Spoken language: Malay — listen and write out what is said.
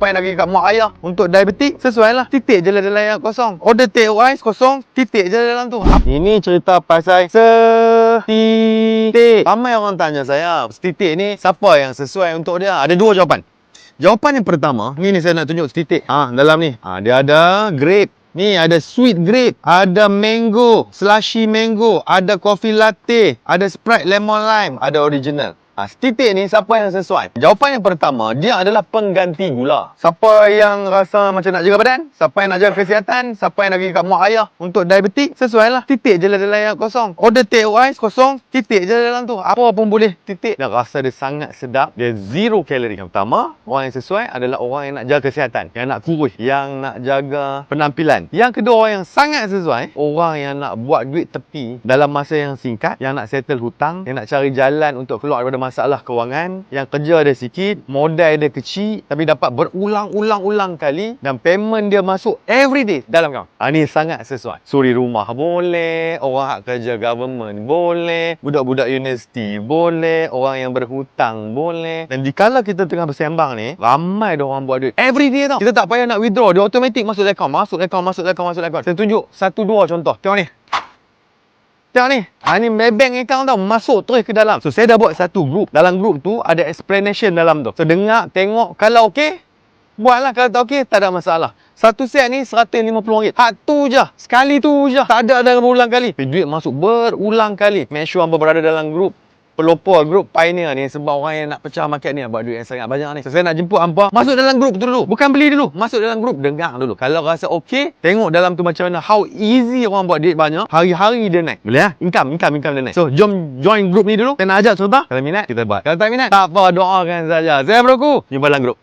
Siapa yang nak pergi kat mak ayah untuk diabetik, sesuai lah. Titik je lah dalam yang kosong. Order take away kosong, titik je dalam tu. Ini cerita pasal setitik. Ramai orang tanya saya, setitik ni siapa yang sesuai untuk dia? Ada dua jawapan. Jawapan yang pertama, ni saya nak tunjuk setitik. Dalam ni. Dia ada grape. Ni ada sweet grape, ada mango, slushy mango, ada coffee latte, ada Sprite lemon lime, ada original. Setitik ni siapa yang sesuai? Jawapan yang pertama, dia adalah pengganti gula. Siapa yang rasa macam nak jaga badan, siapa yang nak jaga kesihatan, siapa yang nak pergi kat mak ayah untuk diabetik, sesuai lah. Titik je lah dalam yang kosong. Order take away kosong, titik je dalam tu. Apa pun boleh titik. Dan rasa dia sangat sedap. Dia zero kalori. Yang pertama, orang yang sesuai adalah orang yang nak jaga kesihatan, yang nak kurus, yang nak jaga penampilan. Yang kedua, orang yang sangat sesuai, orang yang nak buat duit tepi dalam masa yang singkat, yang nak settle hutang, yang nak cari jalan untuk keluar daripada masalah kewangan, yang kerja dia sikit, modal dia kecil, tapi dapat berulang-ulang kali dan payment dia masuk everyday dalam akaun. Ni sangat sesuai. Suri rumah boleh, orang hak kerja government boleh, budak-budak universiti boleh, orang yang berhutang boleh. Dan dikala kita tengah bersembang ni, ramai dah orang buat duit everyday tau. Kita tak payah nak withdraw, dia automatic masuk akaun, masuk akaun. Saya tunjuk 1-2 contoh. Tengok ni. Tengok ni. Ni Maybank account tau. Masuk terus ke dalam. So, saya dah buat satu group. Dalam group tu, ada explanation dalam tu. So, dengar, tengok. Kalau okey, buatlah. Kalau tak okey, tak ada masalah. Satu set ni RM150. Hak tu je. Sekali tu je. Tak ada berulang kali. Tapi duit masuk berulang kali. Make sure hangpa berada dalam group pelopor, grup pioneer ni, sebab orang yang nak pecah market ni buat duit yang sangat banyak ni. So, saya nak jemput hangpa masuk dalam grup tu dulu. Bukan beli dulu, masuk dalam grup, dengar dulu. Kalau rasa okey, tengok dalam tu macam mana, how easy orang buat duit banyak, hari-hari dia naik. Boleh lah? Income dia naik. So, jom join grup ni dulu. Saya nak ajak contoh. Kalau minat, kita buat. Kalau tak minat, tak apa, doakan saja. Saya Broku, jumpa dalam grup.